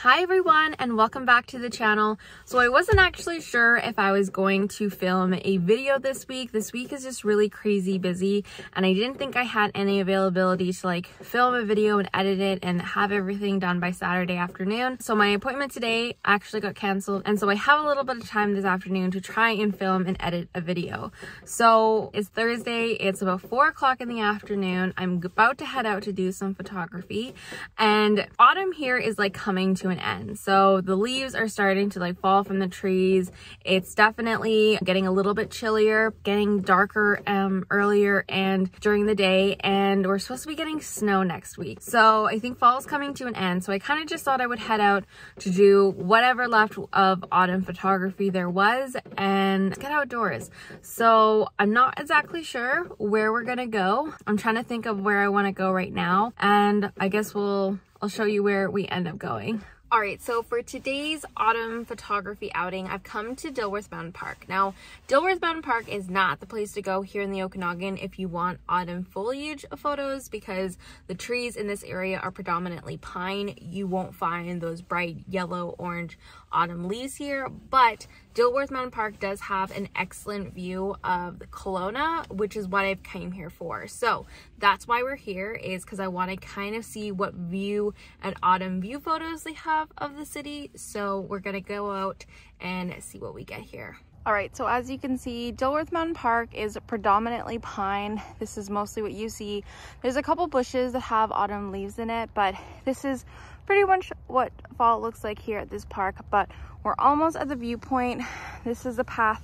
Hi everyone, and welcome back to the channel. So I wasn't actually sure if I was going to film a video this week. This week is just really crazy busy, and I didn't think I had any availability to film a video and edit it and have everything done by Saturday afternoon. So my appointment today actually got canceled, and so I have a little bit of time this afternoon to try and film and edit a video. So it's Thursday, it's about 4 o'clock in the afternoon. I'm about to head out to do some photography, and autumn here is coming to an end. So the leaves are starting to fall from the trees. It's definitely getting a little bit chillier, getting darker earlier and during the day, and we're supposed to be getting snow next week. So I think fall is coming to an end. So I kind of just thought I would head out to do whatever left of autumn photography there was and get outdoors. So I'm not exactly sure where we're gonna go. I'm trying to think of where I want to go right now, and I guess I'll show you where we end up going. All right, so for today's autumn photography outing, I've come to Dilworth Mountain Park. Now, Dilworth Mountain Park is not the place to go here in the Okanagan if you want autumn foliage photos, because the trees in this area are predominantly pine. You won't find those bright yellow, orange autumn leaves here, but Dilworth Mountain Park does have an excellent view of the Kelowna, which is what I've came here for. So that's why we're here, is because I want to kind of see what view and autumn view photos they have of the city. So we're gonna go out and see what we get here. All right, so as you can see, Dilworth Mountain Park is predominantly pine. This is mostly what you see. There's a couple bushes that have autumn leaves in it, but this is pretty much what fall looks like here at this park. But we're almost at the viewpoint. This is the path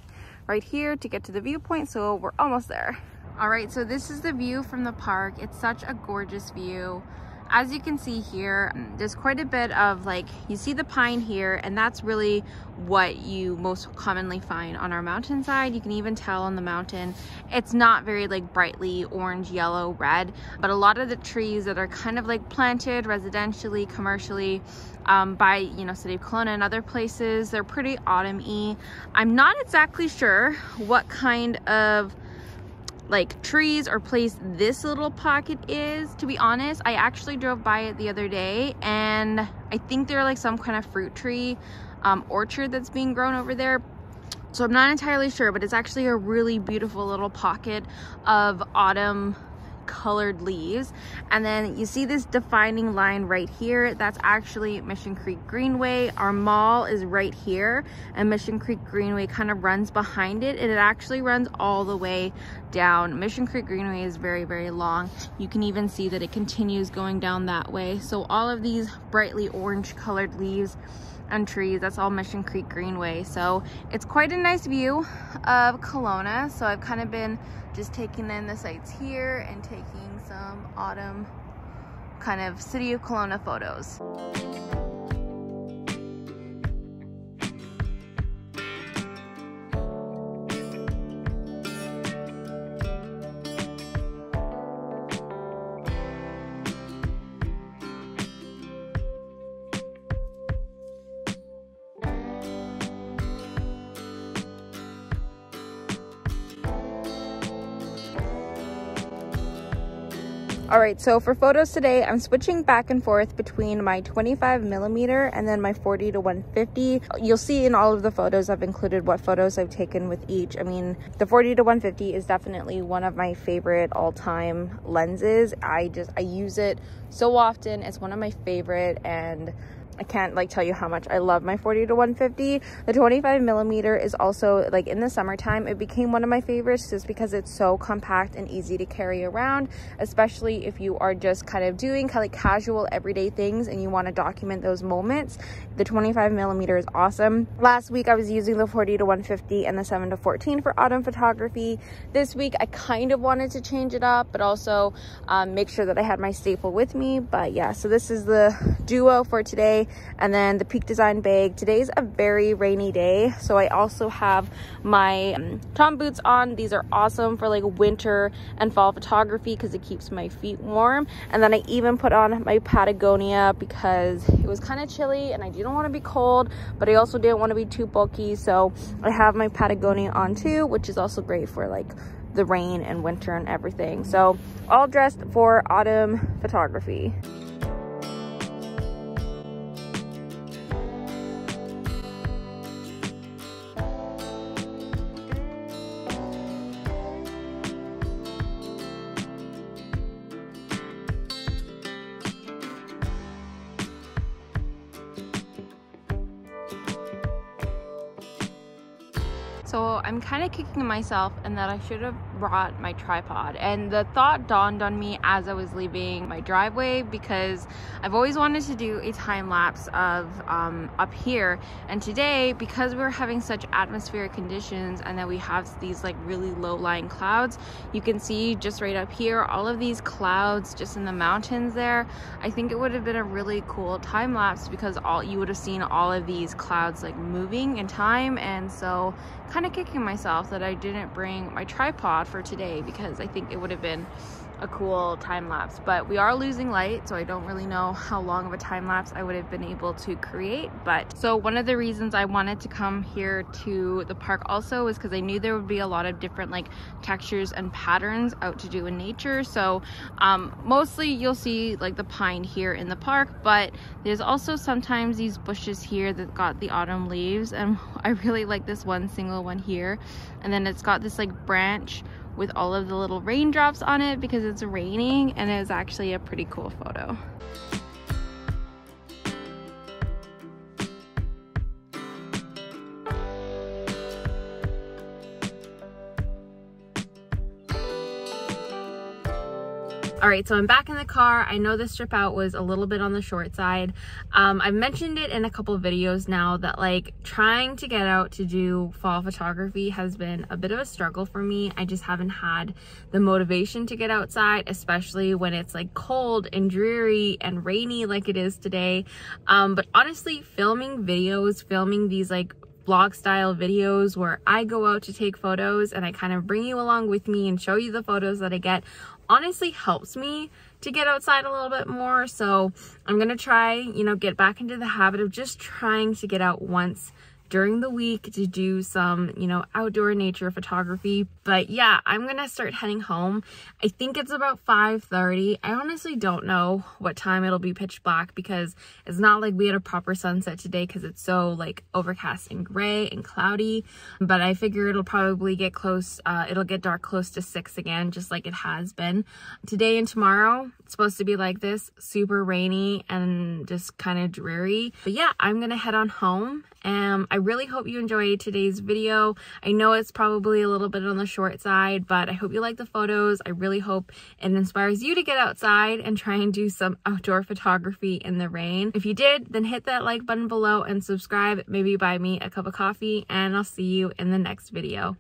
right here to get to the viewpoint, so we're almost there. All right, so this is the view from the park. It's such a gorgeous view. As you can see here, there's quite a bit of you see the pine here, and that's really what you most commonly find on our mountainside. You can even tell on the mountain, it's not very brightly orange, yellow, red, but a lot of the trees that are kind of planted residentially, commercially, by City of Kelowna and other places, they're pretty autumn-y. I'm not exactly sure what kind of trees or place this little pocket is, to be honest. I actually drove by it the other day, and I think they're some kind of fruit tree orchard that's being grown over there. So I'm not entirely sure, but it's actually a really beautiful little pocket of autumn colored leaves. And then you see this defining line right here, that's actually Mission Creek Greenway. Our mall is right here, and Mission Creek Greenway kind of runs behind it, and it actually runs all the way down. Mission Creek Greenway is very, very long. You can even see that it continues going down that way. So all of these brightly orange colored leaves and trees, that's all Mission Creek Greenway. So it's quite a nice view of Kelowna. So I've kind of been just taking in the sights here and taking some autumn kind of City of Kelowna photos. All right, so for photos today, I'm switching back and forth between my 25mm and then my 40 to 150. You'll see in all of the photos I've included what photos I've taken with each. I mean, the 40 to 150 is definitely one of my favorite all-time lenses. I use it so often. It's one of my favorite, and I can't tell you how much I love my 40 to 150. The 25mm is also in the summertime, it became one of my favorites just because it's so compact and easy to carry around, especially if you are just kind of doing casual everyday things and you want to document those moments. The 25mm is awesome. Last week I was using the 40 to 150 and the 7 to 14 for autumn photography. This week I kind of wanted to change it up, but also make sure that I had my staple with me. But yeah, so this is the duo for today. And then the Peak Design bag. Today's a very rainy day, so I also have my Tom boots on. These are awesome for winter and fall photography because it keeps my feet warm. And then I even put on my Patagonia because it was kind of chilly and I didn't want to be cold, but I also didn't want to be too bulky, so I have my Patagonia on too, which is also great for the rain and winter and everything. So all dressed for autumn photography. So I'm kind of kicking myself in that I should have brought my tripod, and the thought dawned on me as I was leaving my driveway, because I've always wanted to do a time lapse of up here, and today, because we're having such atmospheric conditions and that we have these like really low-lying clouds, you can see just right up here all of these clouds just in the mountains there. I think it would have been a really cool time lapse because you would have seen all of these clouds like moving in time, and so kind of kicking myself that I didn't bring my tripod for today, because I think it would have been a cool time lapse. But we are losing light, so I don't really know how long of a time lapse I would have been able to create. But so one of the reasons I wanted to come here to the park also was because I knew there would be a lot of different like textures and patterns out to do in nature. So mostly you'll see like the pine here in the park, but there's also sometimes these bushes here that got the autumn leaves, and I really like this one single one here, and then it's got this like branch with all of the little raindrops on it because it's raining, and it's actually a pretty cool photo. All right, so I'm back in the car. I know this trip out was a little bit on the short side. I've mentioned it in a couple of videos now that like trying to get out to do fall photography has been a bit of a struggle for me. I just haven't had the motivation to get outside, especially when it's like cold and dreary and rainy like it is today. But honestly, filming videos, filming these like vlog style videos where I go out to take photos and I kind of bring you along with me and show you the photos that I get, honestly helps me to get outside a little bit more. So I'm gonna try, you know, get back into the habit of just trying to get out once during the week to do some, you know, outdoor nature photography. But yeah, I'm gonna start heading home. I think it's about 5:30. I honestly don't know what time it'll be pitch black, because it's not like we had a proper sunset today because it's so like overcast and gray and cloudy. But I figure it'll probably get close, it'll get dark close to 6 again, just like it has been. Today and tomorrow, it's supposed to be like this, super rainy and just kind of dreary. But yeah, I'm gonna head on home. I really hope you enjoyed today's video. I know it's probably a little bit on the short side, but I hope you like the photos. I really hope it inspires you to get outside and try and do some outdoor photography in the rain. If you did, then hit that like button below and subscribe. Maybe buy me a cup of coffee, and I'll see you in the next video.